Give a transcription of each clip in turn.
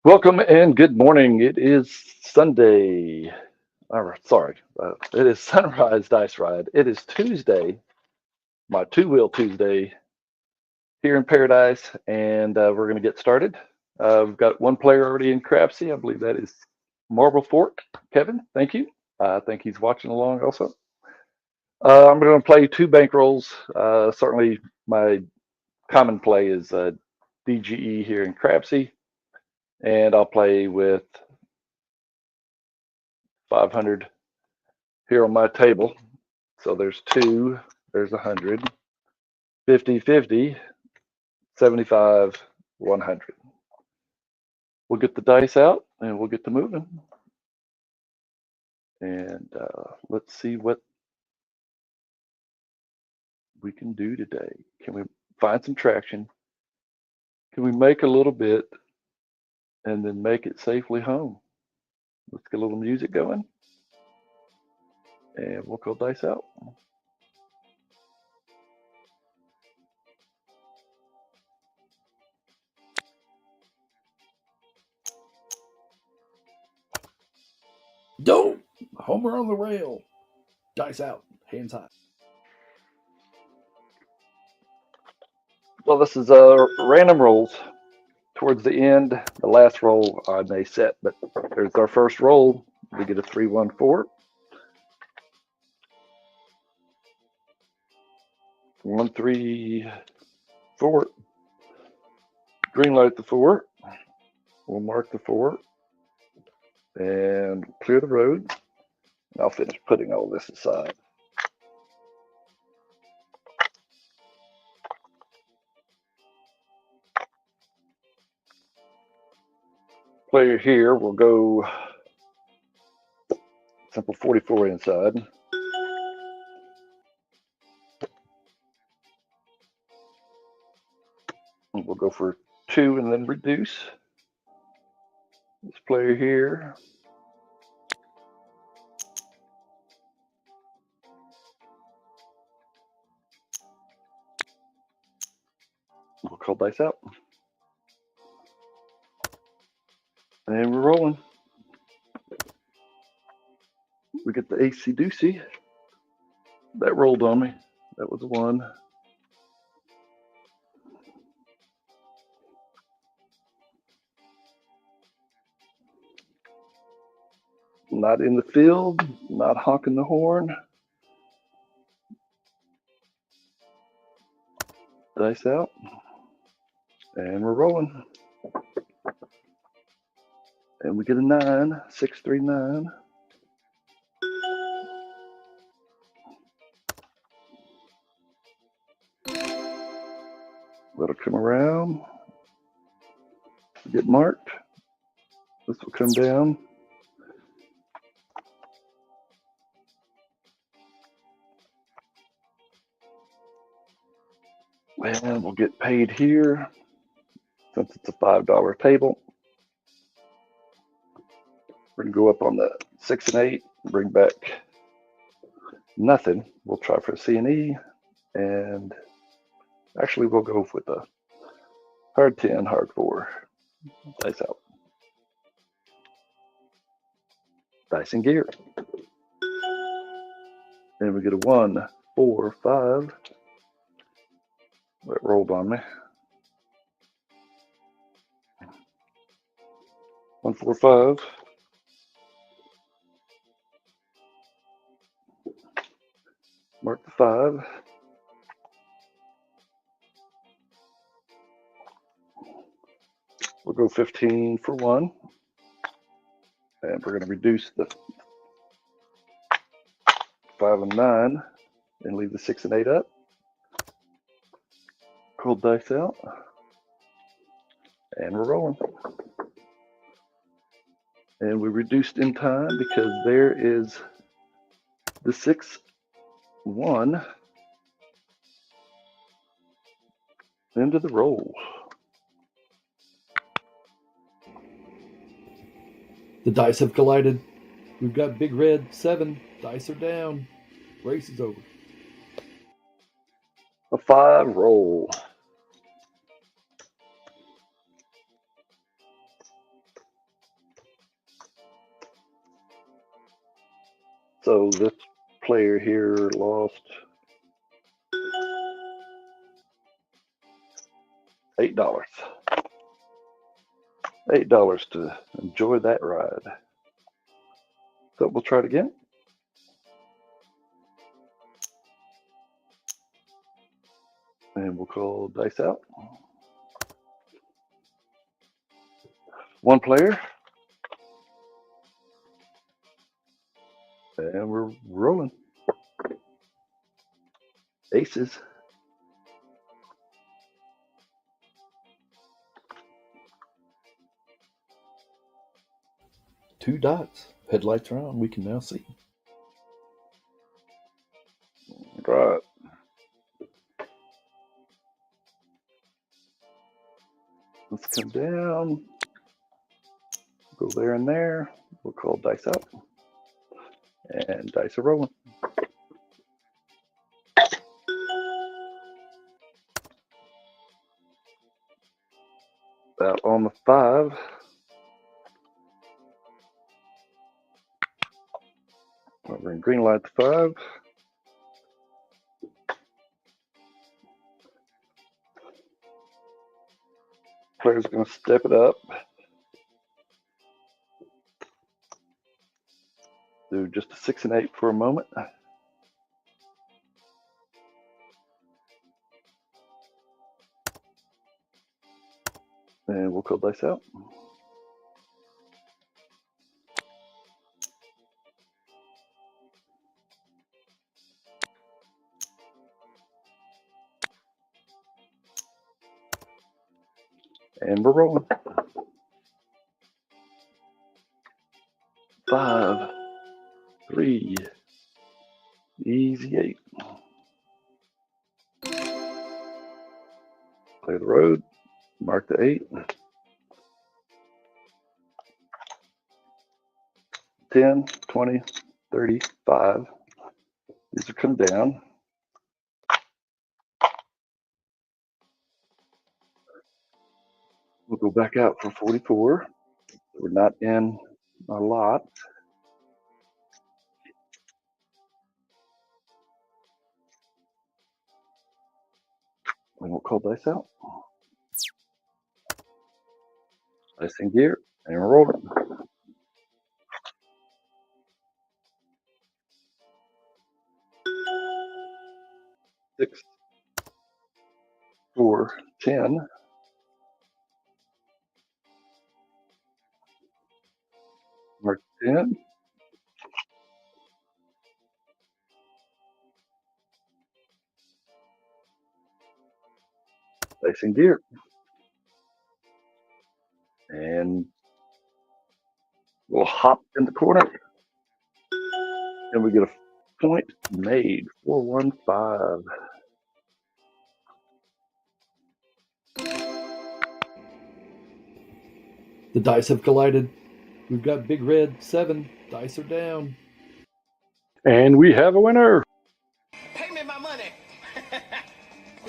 Welcome and good morning. It is Sunday. Sorry, it is Sunrise Dice Ride. It is Tuesday, my two-wheel Tuesday here in Paradise, and we're going to get started. We've got one player already in crapsee. I believe that is Marble Fork. Kevin, thank you. I think he's watching along also. I'm going to play two bankrolls. Certainly, my common play is DGE here in crapsee, and I'll play with 500 here on my table. So there's two, there's 100, 50, 50, 75, 100. We'll get the dice out and we'll get to moving. And let's see what we can do today. Can we find some traction? Can we make a little bit and then make it safely home? Let's get a little music going and we'll go dice out. Don't! Homer on the rail. Dice out. Hands high. Well, this is random rolls. Towards the end, the last roll I may set, but there's our first roll. We get a 3-1-4. 1-3-4. Green light the 4. We'll mark the 4 and clear the road. I'll finish putting all this aside. Player here will go simple 44 inside. And we'll go for 2 and then reduce. This player here We'll call dice out. And we're rolling. We get the AC Doocy. That rolled on me. That was a 1. Not in the field, not honking the horn. Dice out. And we're rolling. And we get a 9, 6, 3, 9. Let it come around. Get marked. This will come down. And we'll get paid here since it's a $5 table. We're going to go up on the 6 and 8, bring back nothing. We'll try for a C and E, and actually we'll go with a hard 10, hard 4. Dice out. Dice and gear. And we get a 1, 4, 5. That rolled on me. 1, 4, 5. Mark the 5. We'll go 15 for 1. And we're going to reduce the 5 and 9 and leave the 6 and 8 up. Cold dice out. And we're rolling. And we reduced in time because there is the 6, 1 into the roll. The dice have collided. We've got big red 7. Dice are down. Race is over. A 5 roll. So this player here lost $8. $8 to enjoy that ride. So we'll try it again. And we'll call dice out. 1 player. And we're rolling. Aces. Two dots. Headlights are on. We can now see. Right. Let's come down. Go there and there. We'll call dice out. And dice are rolling. Out on the 5. We're going to green light the 5. Player's going to step it up. Do just a 6 and 8 for a moment. And we'll call dice out. And we're rolling. 5, 3, easy 8. Clear the road. Mark the 8. 10, 20, 30, 5. These will come down. We'll go back out for 44. We're not in a lot. And we'll call dice out. Dice in gear and roll it. 6, 4, 10. Mark 10. Dice in gear. And we'll hop in the corner. And we get a point made. 415. The dice have collided. We've got big red 7. Dice are down. And we have a winner. Pay me my money.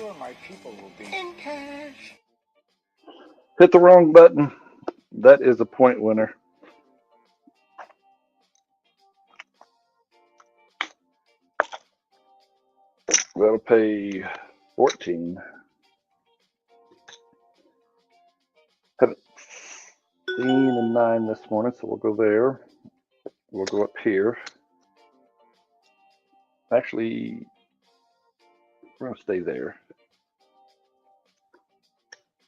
Or my people will be in cash. Hit the wrong button. That is a point winner. That'll pay 14. Haven't seen a 9 this morning, so we'll go there. We'll go up here. Actually, we're going to stay there.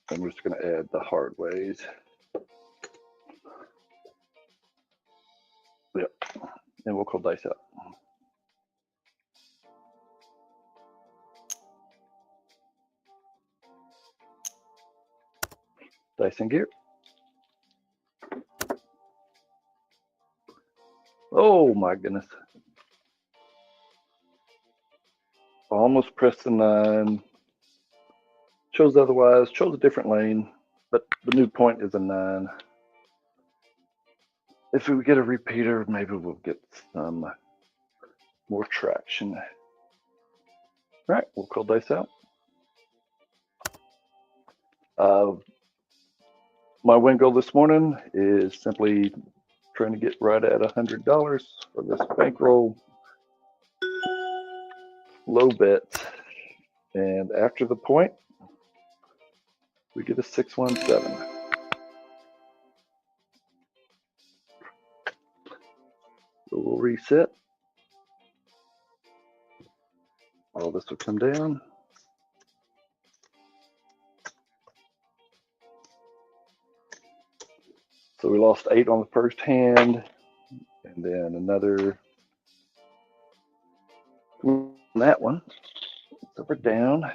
And we're just going to add the hard ways. Yep. And we'll call dice out. Dice in gear. Oh my goodness. Almost pressed the 9. Chose otherwise. Chose a different lane. But the new point is a 9. If we get a repeater, maybe we'll get some more traction. All right, we'll call dice out. My win goal this morning is simply trying to get right at $100 for this bankroll. Low bet. And after the point, we get a 617. So we'll reset. All this will come down. So we lost 8 on the first hand, and then another on that one. So we're down.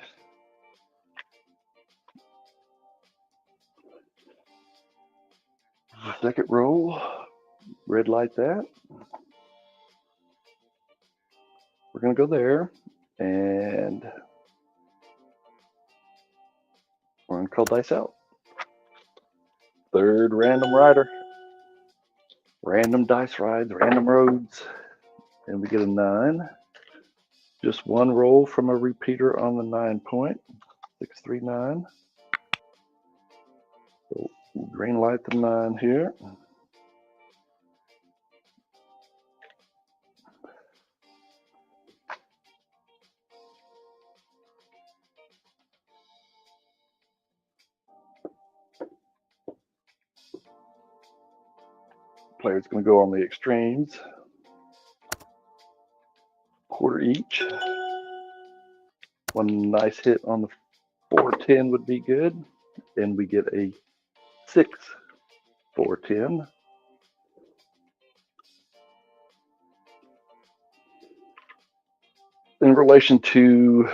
Second roll, red light that. We're going to go there, and we're going to call dice out. Third random rider. Random dice rides, random roads. And we get a 9. Just one roll from a repeater on the 9 point. 639. So green light the 9 here. Player's going to go on the extremes. Quarter each. One nice hit on the 410 would be good. And we get a 6 410. In relation to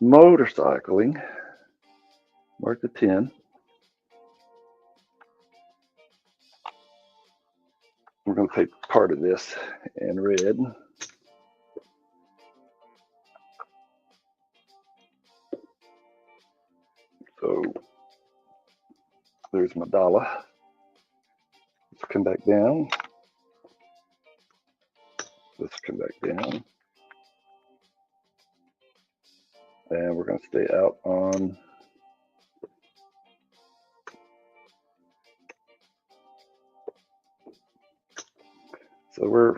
motorcycling, mark the 10. We're going to take part of this in red. So there's my dollar. Let's come back down. Let's come back down. And we're going to stay out on So we're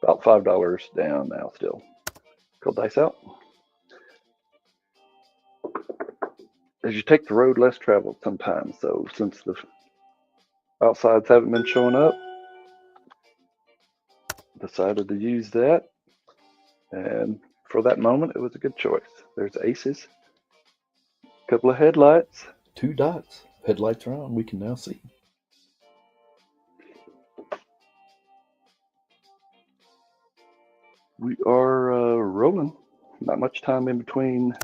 about $5 down now still. Call dice out. As you take the road less traveled sometimes, so since the outsides haven't been showing up, decided to use that. And for that moment, it was a good choice. There's aces, a couple of headlights. 2 dots. Headlights are on. We can now see. We are rolling. Not much time in between.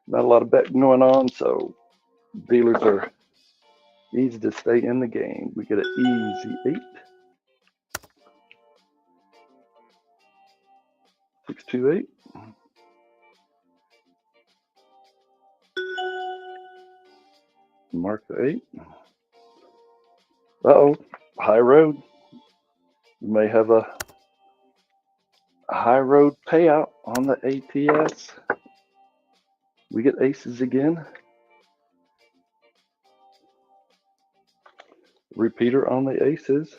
Not a lot of betting going on, so dealers are easy to stay in the game. We get an easy 8. 628. Mark the 8. Uh-oh, high road. We may have a high road payout on the ATS. We get aces again. Repeater on the aces.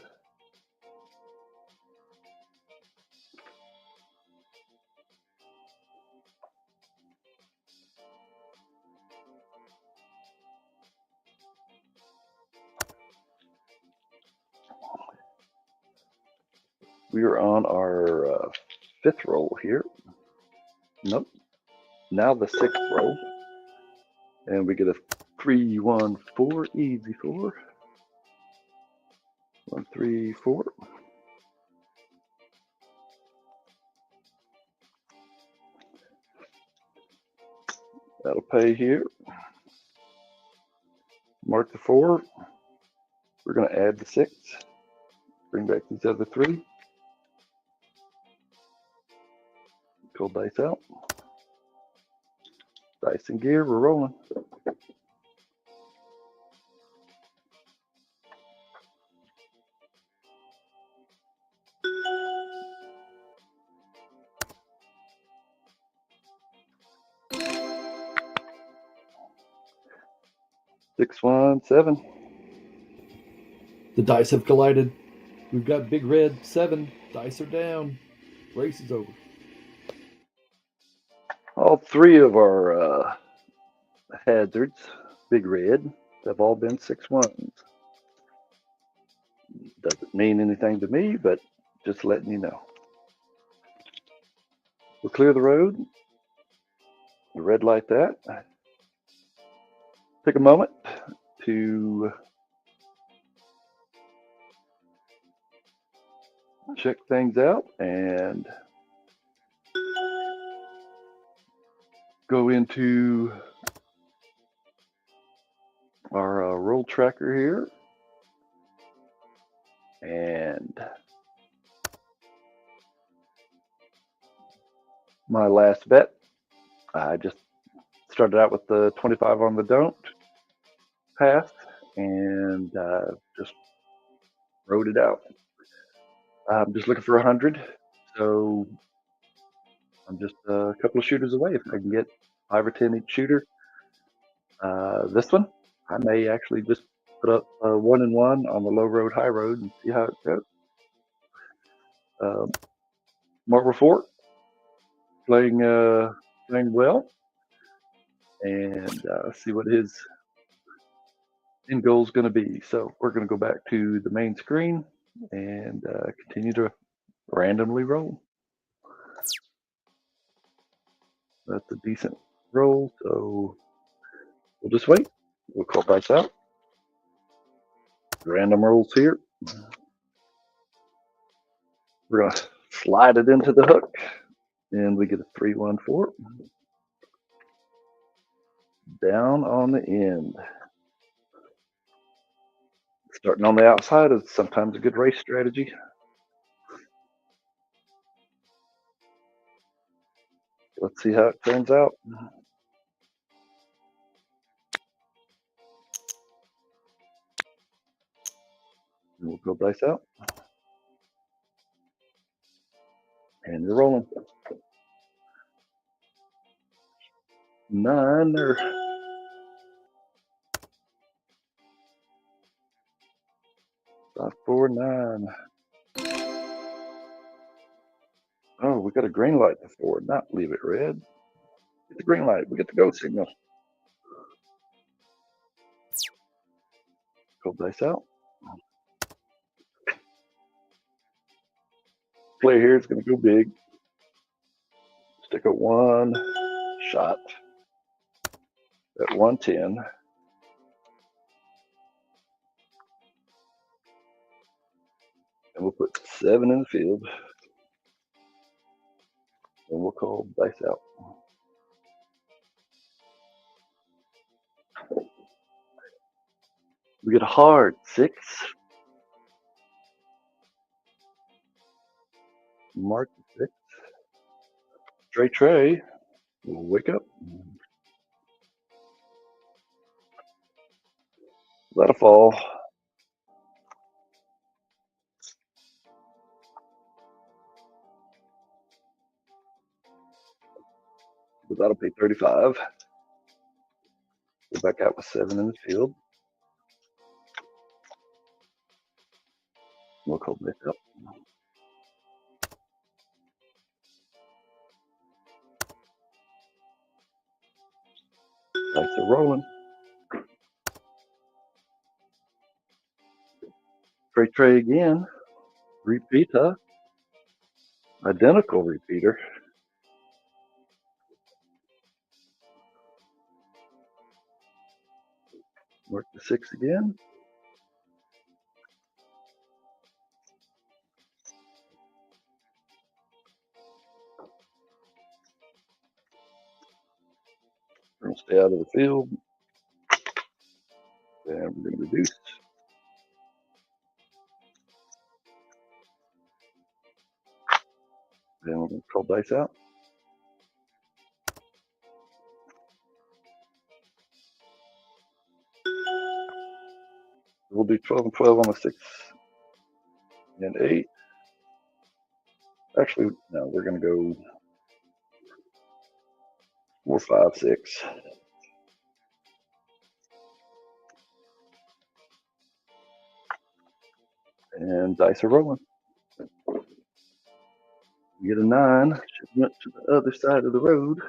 We are on our 5th roll here. Nope. Now the 6th roll. And we get a 3, 1, 4, easy 4. 1, 3, 4. That'll pay here. Mark the 4. We're going to add the 6. Bring back these other 3. Pull dice out. Dice and gear, we're rolling. Six, 1, 7. The dice have collided. We've got big red 7. Dice are down. Race is over. All 3 of our hazards, big red, have all been 6 ones. Doesn't mean anything to me, but just letting you know. We'll clear the road. We'll red light that. Take a moment to check things out and go into our roll tracker here. And my last bet, I just started out with the 25 on the don't pass and just wrote it out. I'm just looking for 100, so I'm just a couple of shooters away. If I can get 5 or 10 each shooter, this one, I may actually just put up 1 and 1 on the low road, high road, and see how it goes. Marble Fort playing well, and see what his end goal is going to be. So we're going to go back to the main screen and continue to randomly roll. That's a decent roll, so we'll just wait. We'll call dice out. Random rolls here. We're going to slide it into the hook, and we get a 3, 1, 4. Down on the end. Starting on the outside is sometimes a good race strategy. Let's see how it turns out. We'll go dice out. And we're rolling. 9 or 5, 4, 9. Oh, we got a green light before, not leave it red. Get the green light. We get the go signal. Cold dice out. Player here is going to go big. Stick a 1 shot at 110. And we'll put 7 in the field. And we'll call dice out. We get a hard 6. Mark the 6. Trey. We'll wake up. Let it fall. But that'll pay 35. Go back out with 7 in the field. We'll call dice out. Dice are rolling. Trey again. Repeat, huh? Identical repeater. Mark the 6 again. We're going to stay out of the field. And we're going to reduce. Then we're going to call dice out. We'll do 12 and 12 on the 6 and 8. Actually, no, we're going to go 4, 5, 6. And dice are rolling. We get a 9. Should went to the other side of the road.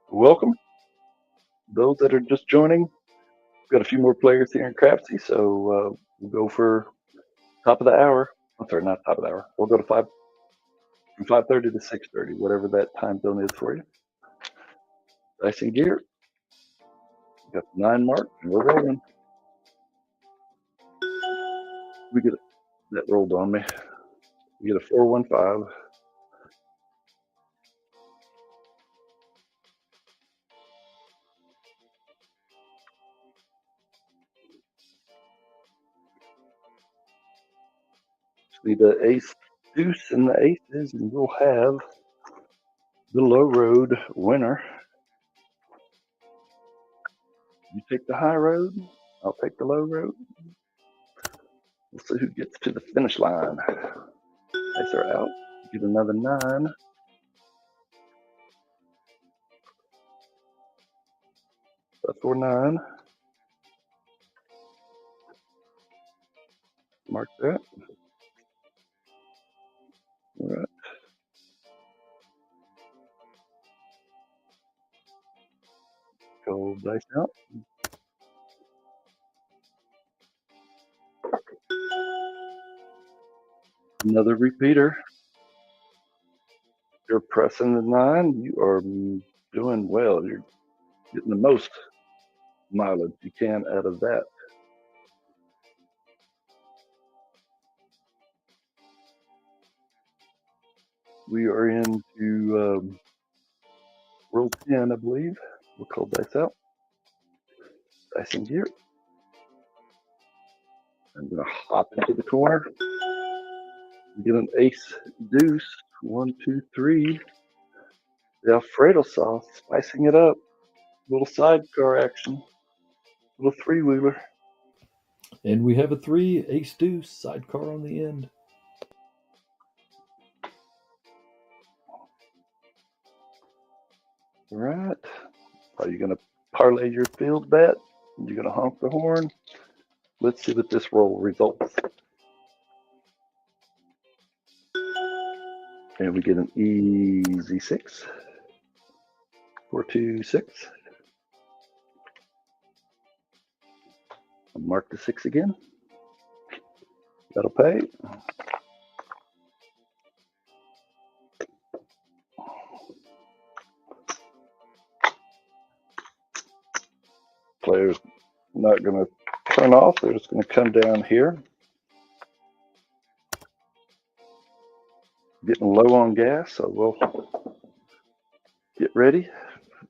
Welcome. Those that are just joining, we've got a few more players here in crapsee, so we'll go for top of the hour. I'm sorry, not top of the hour. We'll go to 5 from 5:30 to 6:30, whatever that time zone is for you. Dice and gear. We got the 9 mark, and we're rolling. We get that rolled on me. We get a 4, 1, 5. Need the ace, deuce, and the aces, and we'll have the low road winner. You take the high road, I'll take the low road. We'll see who gets to the finish line. Dice are out. Get another 9. That's 4, 9. Mark that. All right. Go dice out. Another repeater. You're pressing the 9. You are doing well. You're getting the most mileage you can out of that. We are into roll 10, I believe. We'll call dice out. Dice in gear. I'm going to hop into the corner. Get an ace deuce. 1, 2, 3. The Alfredo sauce, spicing it up. Little sidecar action. Little 3-wheeler. And we have a 3 ace deuce sidecar on the end. All right. Are you going to parlay your field bet? You're going to honk the horn? Let's see what this roll results. And we get an easy 6. 4, 2, 6. I'll mark the 6 again. That'll pay. Player's not going to turn off. They're just going to come down here. Getting low on gas, so we'll get ready.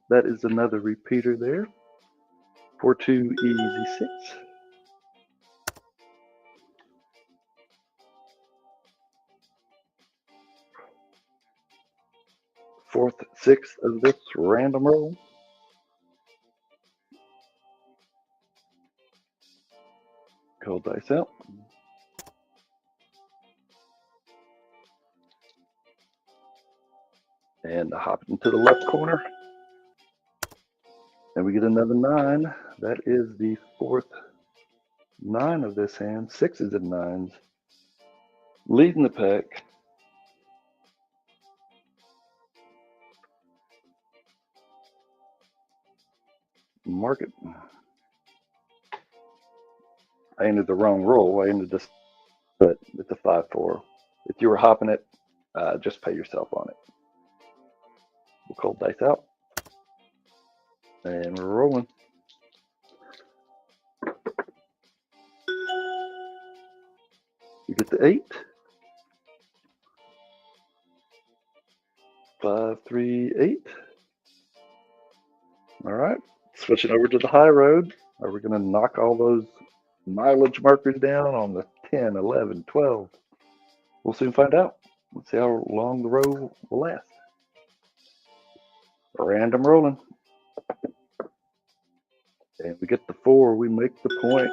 That is another repeater there. 4, 2, easy 6. Fourth, 6th of this random roll. Cold dice out. And hop into the left corner. And we get another 9. That is the 4th 9 of this hand. 6s and 9s. Leading the pack. Mark it. I entered the wrong roll. I entered this, but it's a 5-4. If you were hopping it, just pay yourself on it. We'll cold dice out. And we're rolling. You get the 8. 5, 3, 8. All right. Switching over to the high road. Are we going to knock all those mileage markers down on the 10, 11, 12? We'll soon find out. Let's see how long the roll will last. Random rolling. And we get the 4. We make the point.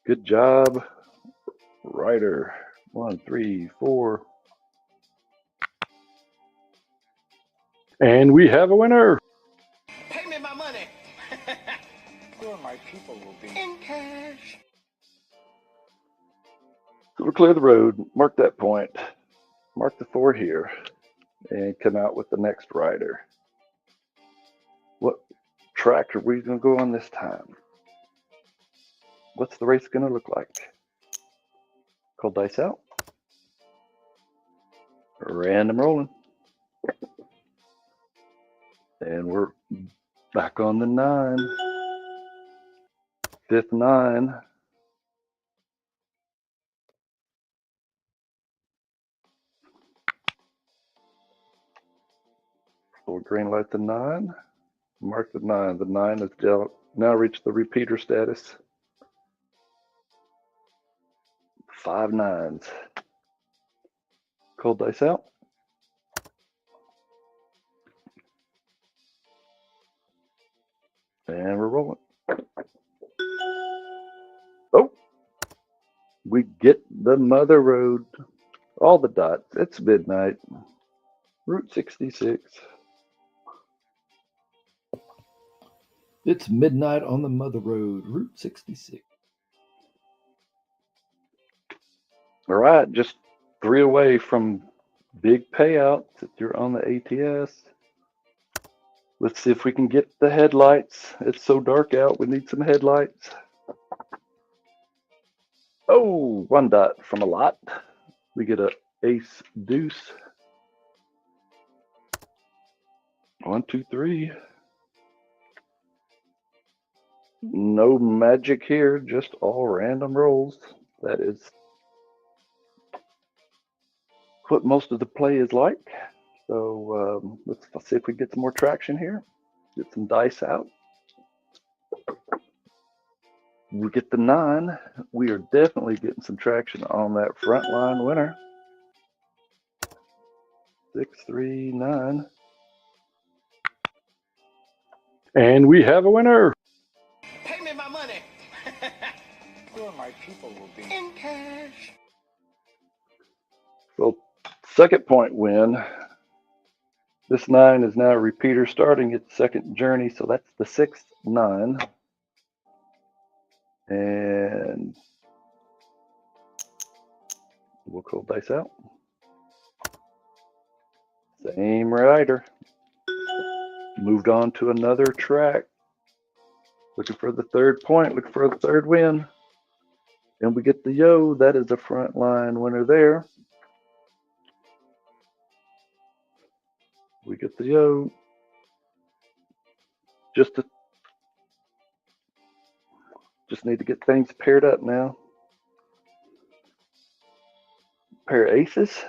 Good job, Ryder. 1, 3, 4. And we have a winner. Pay me my money. Or my people will be in cash. So we'll clear the road, mark that point, mark the 4 here, and come out with the next rider. What track are we going to go on this time? What's the race going to look like? Cold dice out. Random rolling. And we're back on the 9. 5th 9. So we'll green light the 9. Mark the 9. The 9 has now reached the repeater status. 5 9s. Cold dice out. And we're rolling. Oh, we get the mother road. All the dots. It's midnight. Route 66. It's midnight on the Mother Road, Route 66. All right, just 3 away from big payouts if you're on the ATS. Let's see if we can get the headlights. It's so dark out, we need some headlights. Oh, 1 dot from a lot. We get a ace deuce. 1, 2, 3. No magic here, just all random rolls. That is what most of the play is like. So let's see if we get some more traction here. Get some dice out. We get the 9. We are definitely getting some traction on that front line winner. 6, 3, 9. And we have a winner. Pay me my money. Or my people will be in cash. So, second point win. This 9 is now a repeater starting its second journey, so that's the 6th 9. And we'll call dice out. Same rider. Moved on to another track. Looking for the third point, looking for the third win. And we get the yo. That is a front line winner there. We get the yo. Just need to get things paired up now. Pair of aces,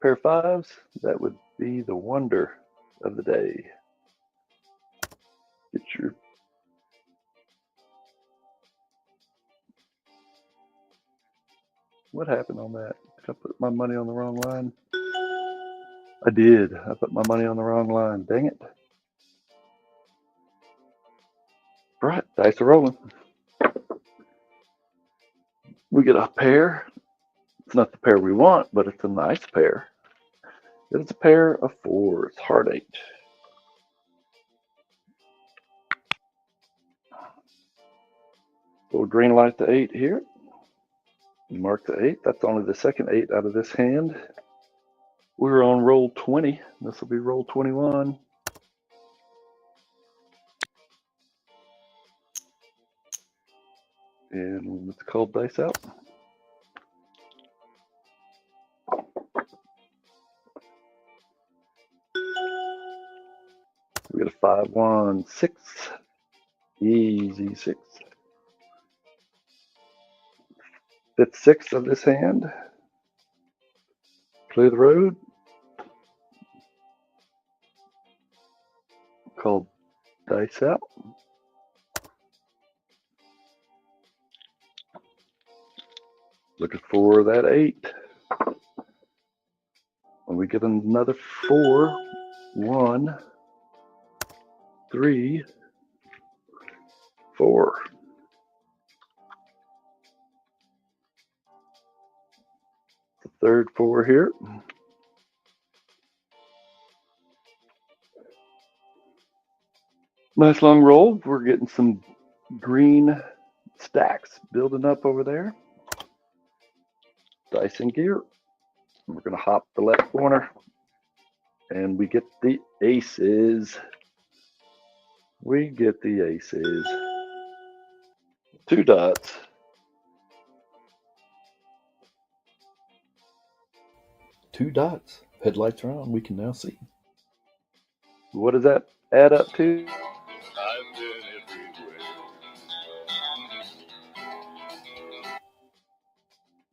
pair of fives. That would be the wonder of the day. Get your What happened on that? Did I put my money on the wrong line? I did. I put my money on the wrong line. Dang it. Right, dice are rolling. We get a pair. It's not the pair we want, but it's a nice pair. It's a pair of fours, heart 8. We'll green light the 8 here. Mark the 8. That's only the second 8 out of this hand. We're on roll 20. This will be roll 21. And let's call dice out. We got a 5, 1, 6. Easy 6. Fifth 6 of this hand. Clear the road. Call dice out. Looking for that 8. When we get another 4, 1, 3, 4. The third 4 here. Nice long roll. We're getting some green stacks building up over there. Dice in gear. We're going to hop the left corner. And we get the aces. We get the aces. 2 dots. Two dots. Headlights are on. We can now see. What does that add up to?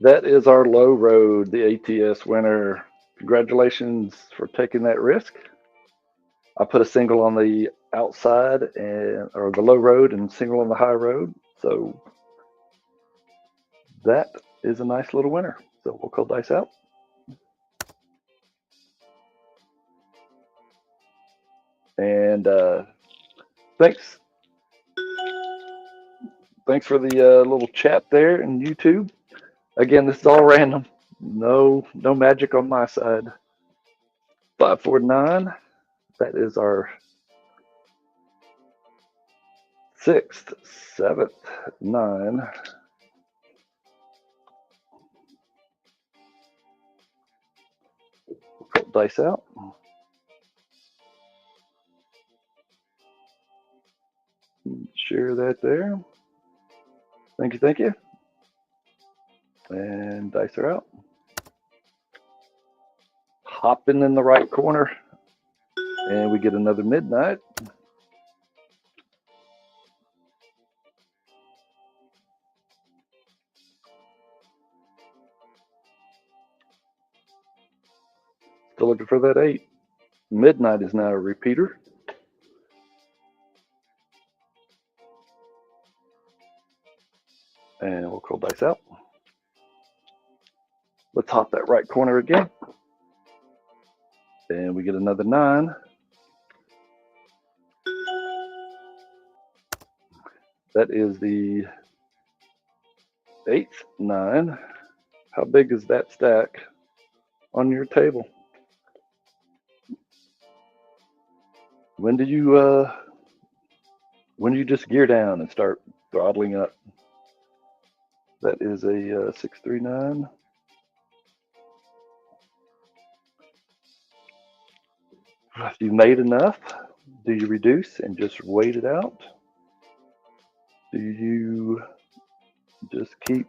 That is our low road, the ATS winner. Congratulations for taking that risk. I put a single on the outside or the low road and single on the high road. So that is a nice little winner. So we'll call dice out. And thanks for the little chat there in YouTube. Again, this is all random. No magic on my side. 5, 4, 9. That is our 6th, 7th, 9. Put dice out. Share that there. Thank you. And dice are out. Hopping in the right corner. And we get another midnight. Still looking for that 8. Midnight is now a repeater. And we'll call dice out. Let's hop that right corner again. And we get another 9. That is the 8th 9. How big is that stack on your table? When did you just gear down and start throttling up? That is a 639. If you made enough, do you reduce and just wait it out? Do you just keep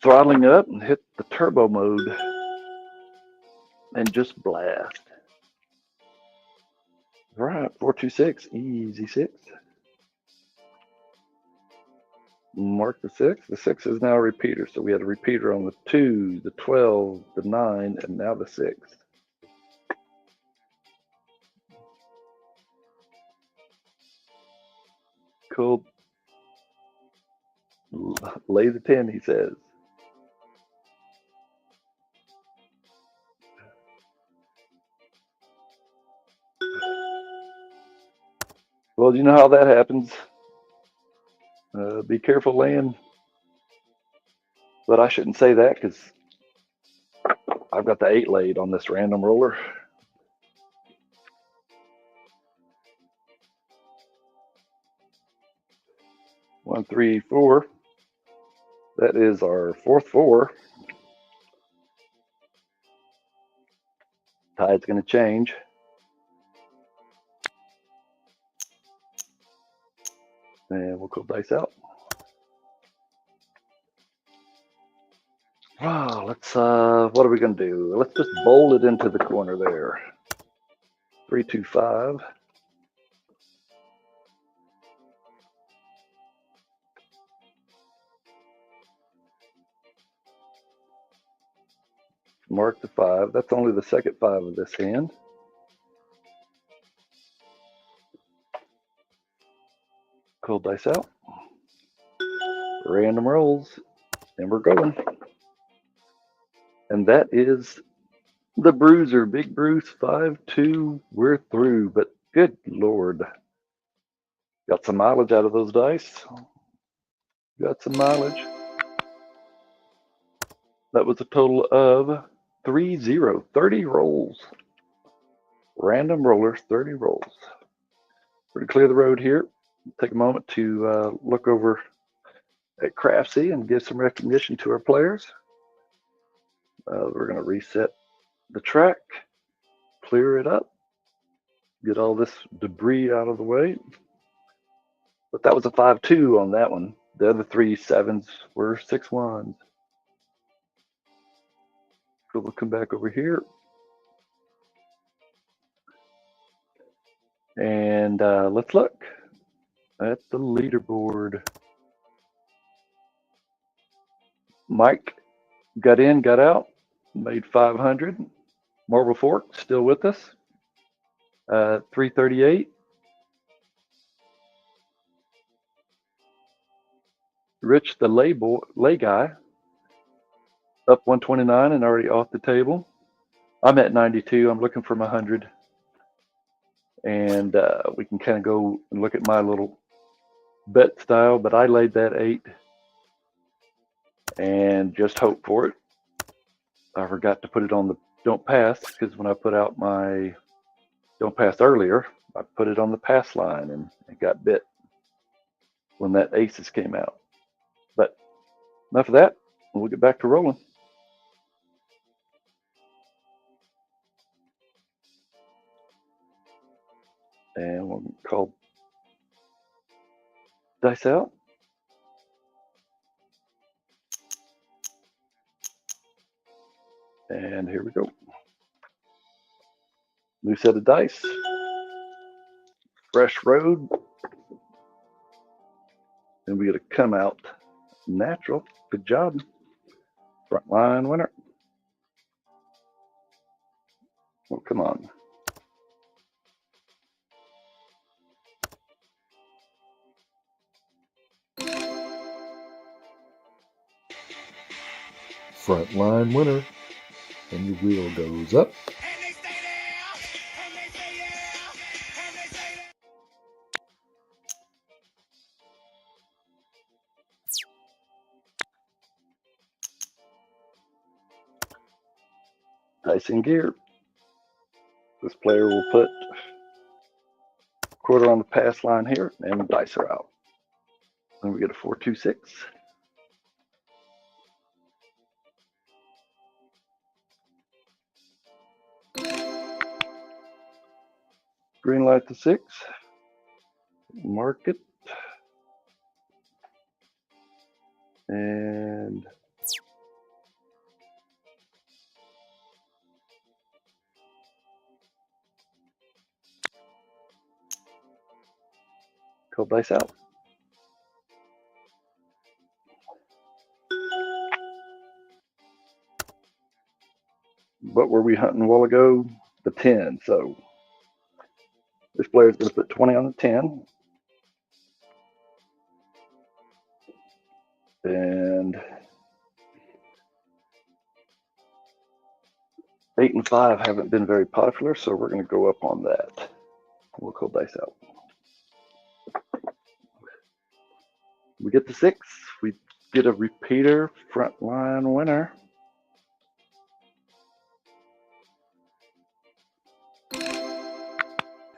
throttling up and hit the turbo mode and just blast? All right, 426, easy 6. Mark the 6. The 6 is now a repeater, so we had a repeater on the 2, the 12, the 9, and now the 6. Cool. Lay the 10, he says. Well, you know how that happens. Be careful laying. But I shouldn't say that because I've got the 8 laid on this random roller. One, three, four. That is our 4th 4. Tide's going to change. And we'll go dice out. Wow, let's, what are we going to do? Let's just bowl it into the corner there. 3, 2, 5. Mark the 5. That's only the second 5 of this hand. Cool dice out. Random rolls. And we're going. And that is the Bruiser. Big Bruce 5-2. We're through. But good Lord. Got some mileage out of those dice. Got some mileage. That was a total of 30 rolls. Random rollers, 30 rolls. We're going to clear the road here. Take a moment to look over at crapsee and give some recognition to our players. We're going to reset the track, clear it up, get all this debris out of the way. But that was a 5-2 on that one. The other 3 7s were 6 1s. So we'll come back over here. And let's look at the leaderboard. Mike got in, got out, made 500. Marble Fork still with us. 338. Rich, the lay guy, up 129 and already off the table. I'm at 92. I'm looking for my 100. And we can kind of go and look at my little bet style, but I laid that 8 and just hope for it. I forgot to put it on the don't pass because when I put out my don't pass earlier, I put it on the pass line and it got bit when that aces came out. But enough of that. We'll get back to rolling. And we'll call dice out. And here we go. New set of dice. Fresh road. And we get to come out natural. Good job. Frontline winner. Well, come on. Frontline winner. And your wheel goes up. Dice in gear. This player will put quarter on the pass line here, and dice are out. And we get a 4-2-6. Green light to 6. Mark it. And call dice out. What were we hunting a while ago? The 10. So this player's going to put 20 on the 10. And 8 and 5 haven't been very popular, so we're going to go up on that. We'll call dice out. We get the 6. We get a repeater front line winner.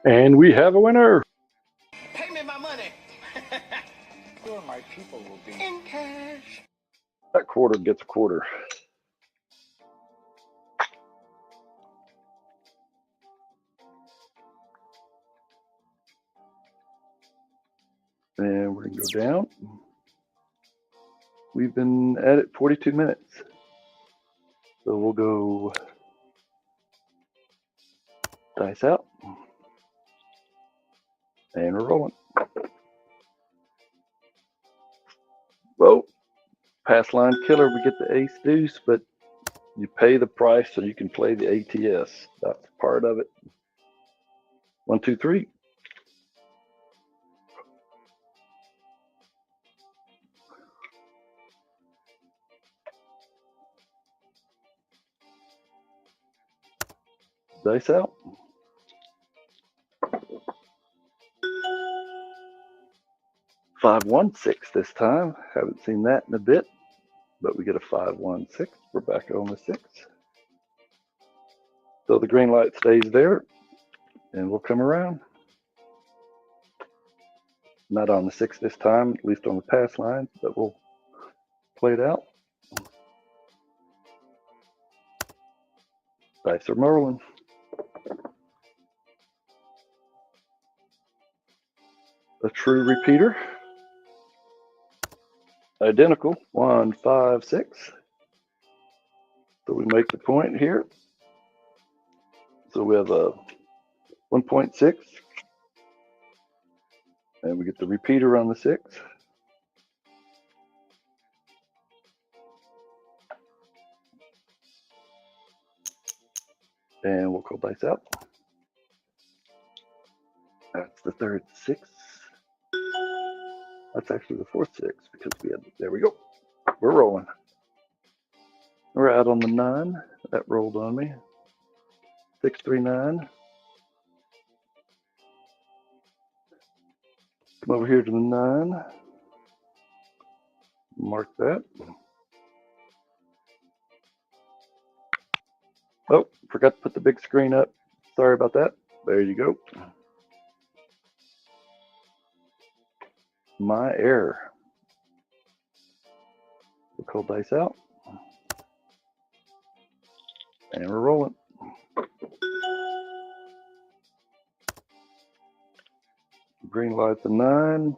And we have a winner. Pay me my money. Or my people will be in cash. That quarter gets a quarter. And we're going to go down. We've been at it 42 minutes. So we'll go dice out. And we're rolling. Well, pass line killer, we get the ace deuce, but you pay the price so you can play the ATS. That's part of it. 1, 2, 3. Dice out. 5-1-6 this time. Haven't seen that in a bit, but we get a 5-1-6. We're back on the 6. So the green light stays there, and we'll come around. Not on the 6 this time, at least on the pass line, but we'll play it out. Dice are rolling. A true repeater. Identical. 1, 5, 6. So we make the point here. So we have a 1.6. And we get the repeater on the 6. And we'll call dice out. That's the third 6. That's actually the fourth 6 because we had, there we go. We're rolling. We're out on the 9. That rolled on me. 6, 3, 9. Come over here to the 9. Mark that. Oh, forgot to put the big screen up. Sorry about that. There you go. My error. We'll call dice out. And we're rolling. Green light the 9.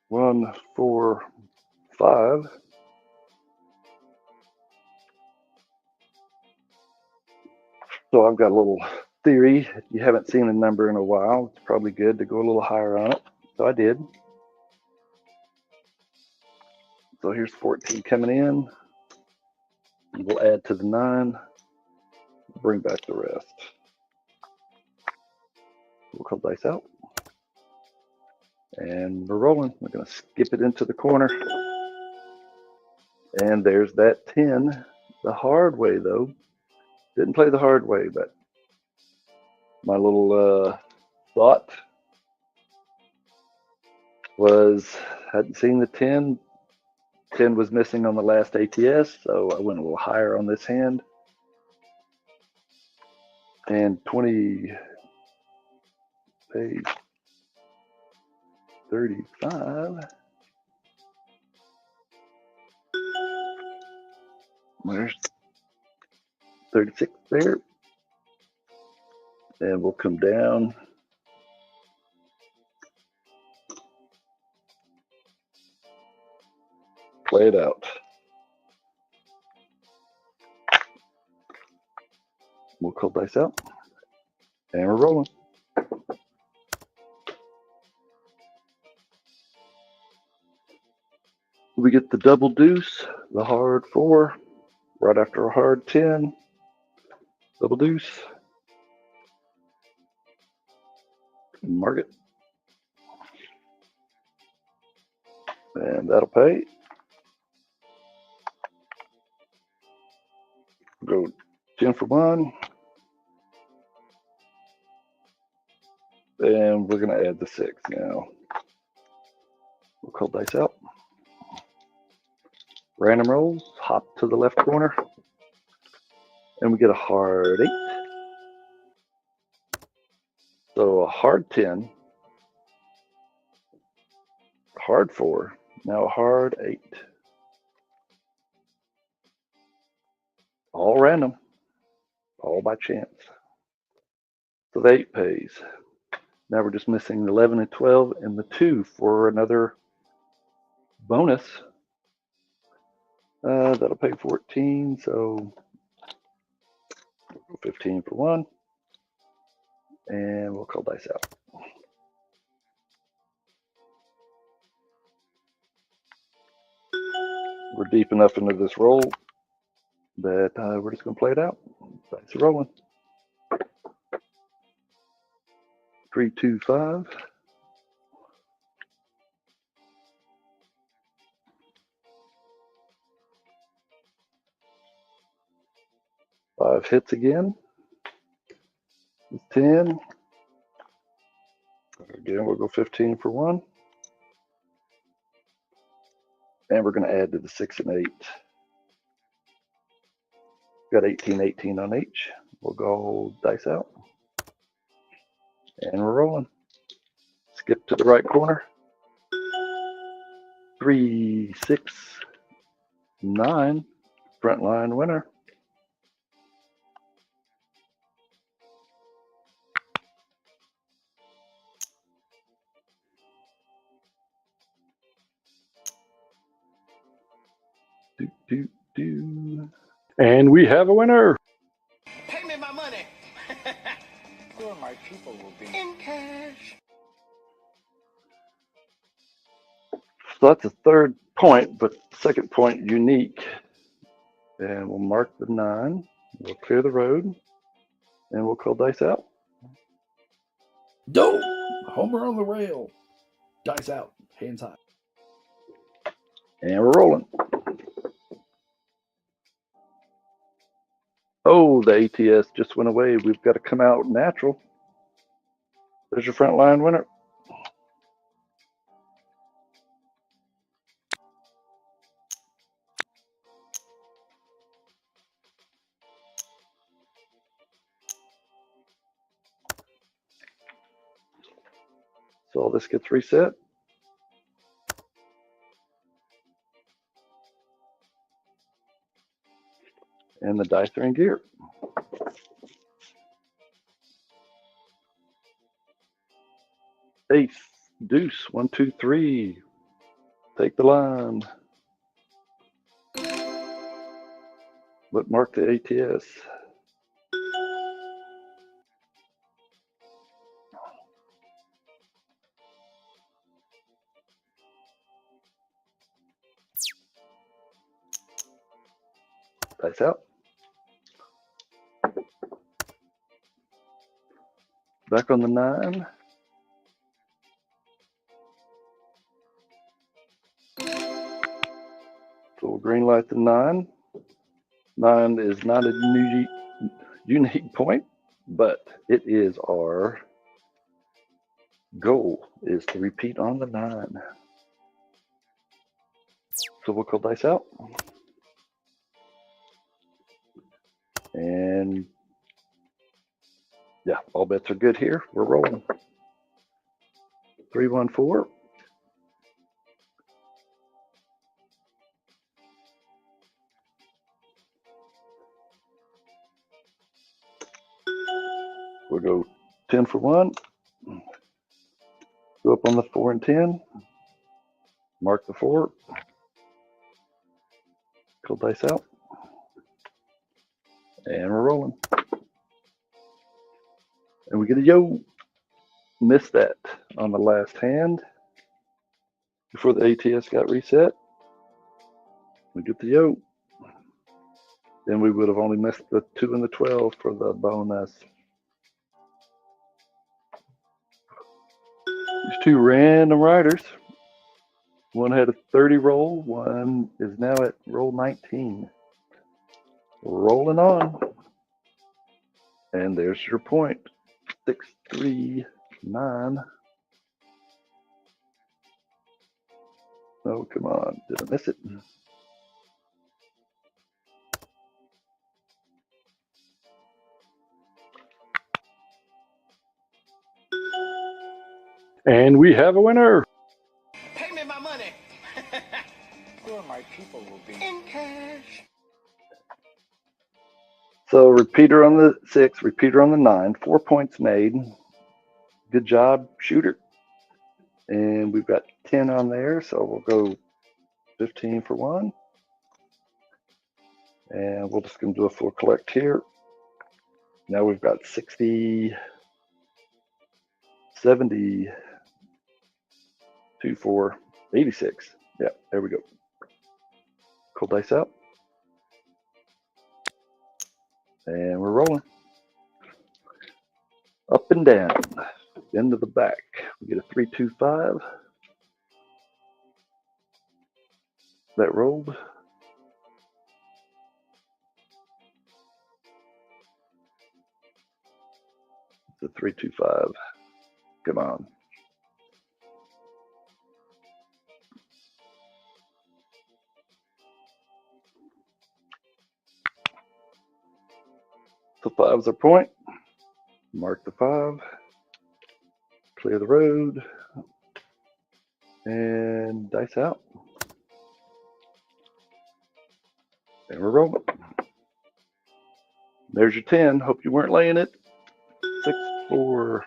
1, 4, 5. So I've got a little theory. If you haven't seen a number in a while, it's probably good to go a little higher on it. So I did. So here's 14 coming in. We'll add to the 9. Bring back the rest. We'll call dice out. And we're rolling. We're going to skip it into the corner. And there's that 10. The hard way, though. Didn't play the hard way, but my little thought was, hadn't seen the 10. 10 was missing on the last ATS, so I went a little higher on this hand. And 20 page 35. There's 36 there. And we'll come down. Play it out. We'll call dice out. And we're rolling. We get the double deuce, the hard 4, right after a hard 10. Double deuce. Mark it. And that'll pay. Go 10 for 1. And we're going to add the 6 now. We'll call dice out. Random rolls, hop to the left corner. And we get a hard 8. So a hard 10, hard 4, now a hard 8. All random, all by chance. So the 8 pays. Now we're just missing 11 and 12 and the 2 for another bonus. That'll pay 14, so 15 for 1. And we'll call dice out. We're deep enough into this roll that we're just going to play it out. Dice are rolling. 3, 2, 5. 5 hits again. 10. Again, we'll go 15 for 1. And we're going to add to the 6 and 8. Got 18, 18 on each. We'll go dice out. And we're rolling. Skip to the right corner. 3, 6, 9. Frontline winner. And we have a winner. Pay me my money. Or my people will be in cash. So that's the third point, but second point unique. And we'll mark the 9. We'll clear the road. And we'll call dice out. Dope! Homer on the rail. Dice out. Hands high. And we're rolling. Oh, the ATS just went away. We've got to come out natural. There's your front line winner. So all this gets reset. And the dice are in gear. Ace, deuce, 1, 2, 3. Take the line. But mark the ATS. Dice out. Back on the 9. So we'll green light the 9. 9 is not a unique point, but it is our goal is to repeat on the 9. So we'll call dice out. And Yeah, all bets are good here. We're rolling. 314. We'll go 10 for 1. Go up on the 4 and 10. Mark the 4. Pull dice out. And we're rolling. And we get a yo. Missed that on the last hand before the ATS got reset. We get the yo. Then we would have only missed the 2 and the 12 for the bonus. These two random riders. One had a 30 roll. One is now at roll 19. Rolling on. And there's your point. 639. Oh, come on. Did I miss it? And we have a winner. Pay me my money. Or my people will be in cash. So repeater on the 6, repeater on the 9. 4 points made. Good job, shooter. And we've got 10 on there, so we'll go 15 for 1. And we're just going to do a full collect here. Now we've got 60, 70, 2, 4, 86. Yeah, there we go. Cool dice out. And we're rolling. Up and down. Into the back. We get a 3, 2, 5. That rolled. It's a 3, 2, 5. Come on. So 5's our point. Mark the 5. Clear the road. And dice out. And we're rolling. There's your 10. Hope you weren't laying it. 6, 4.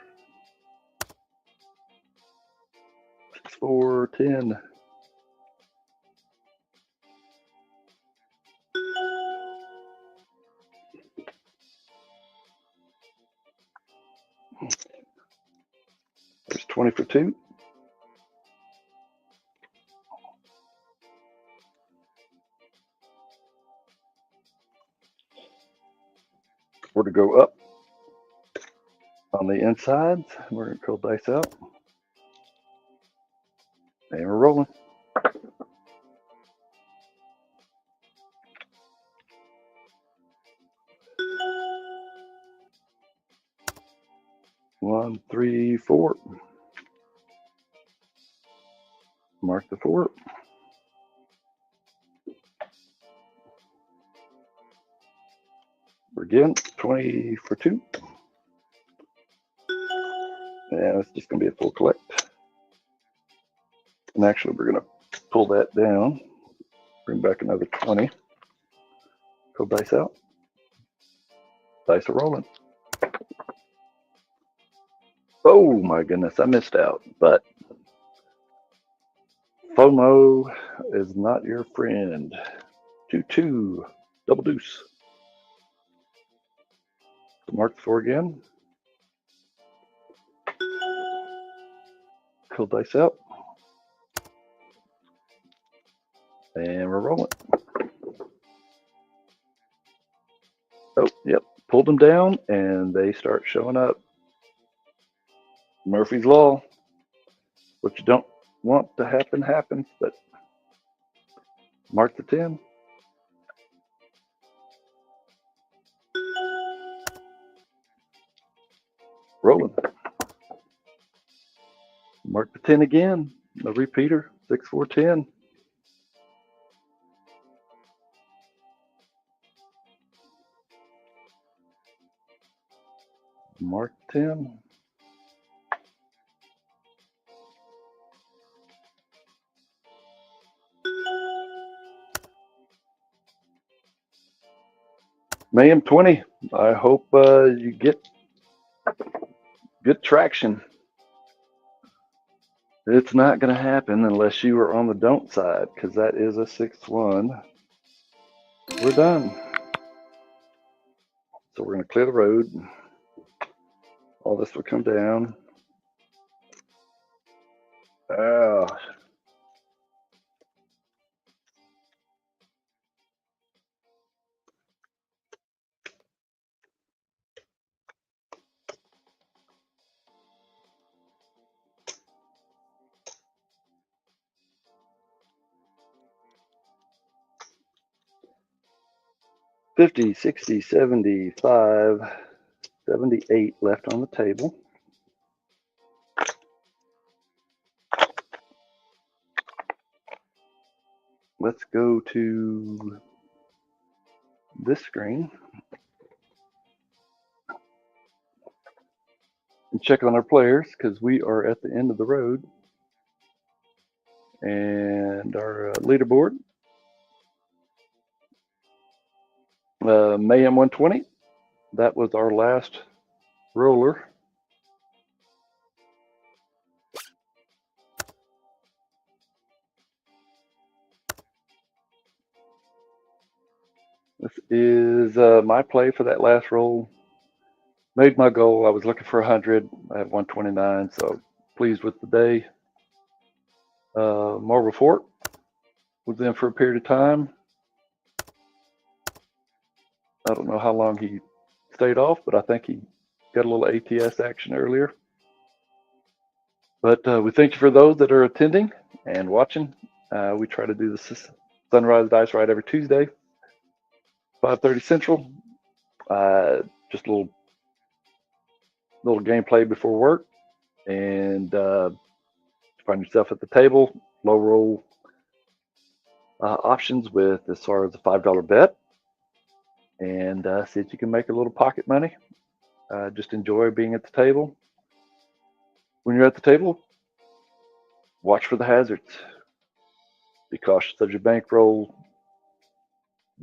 6, 4, 10. There's 20 for 2. We're to go up on the inside. We're going to pull dice out. And we're rolling. One, 3, 4. Mark the 4. Again, 20 for 2. And it's just going to be a full collect. And actually, we're going to pull that down. Bring back another 20. Pull dice out. Dice are rolling. Oh my goodness, I missed out. But FOMO is not your friend. 2, 2. Double deuce. Mark the 4 again. Pull dice out. And we're rolling. Oh, yep. Pulled them down and they start showing up. Murphy's Law. What you don't want to happen happens, but mark the 10. Rolling. Mark the 10 again. A repeater. 6, 4, 10. Mark 10. Mayhem 20. I hope you get good traction. It's not going to happen unless you are on the don't side, because that is a 6-1. We're done. So we're going to clear the road. All this will come down. Ah. $50, $60, $75, $78 left on the table. Let's go to this screen and check on our players, because we are at the end of the road. And our leaderboard, Mayhem 120. That was our last roller. This is my play for that last roll. Made my goal. I was looking for 100. I have 129, so pleased with the day. Marble Fort was in for a period of time. I don't know how long he stayed off, but I think he got a little ATS action earlier. But we thank you for those that are attending and watching. We try to do the Sunrise Dice Ride every Tuesday, 5:30 Central. Just a little gameplay before work, and find yourself at the table. Low roll options with as far as a $5 bet, and see if you can make a little pocket money. Just enjoy being at the table. When you're at the table, watch for the hazards. Be cautious of your bankroll.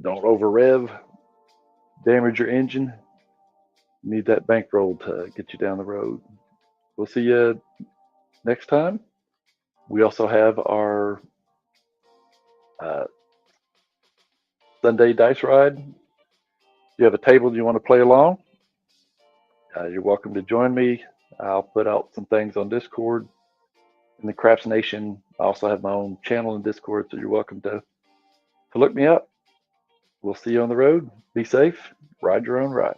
Don't over rev. Damage your engine. You need that bankroll to get you down the road. We'll see you next time. We also have our Sunday dice ride. If you have a table you want to play along, you're welcome to join me. I'll put out some things on Discord in the Craps Nation. I also have my own channel in Discord, so you're welcome to look me up. We'll see you on the road. Be safe. Ride your own ride.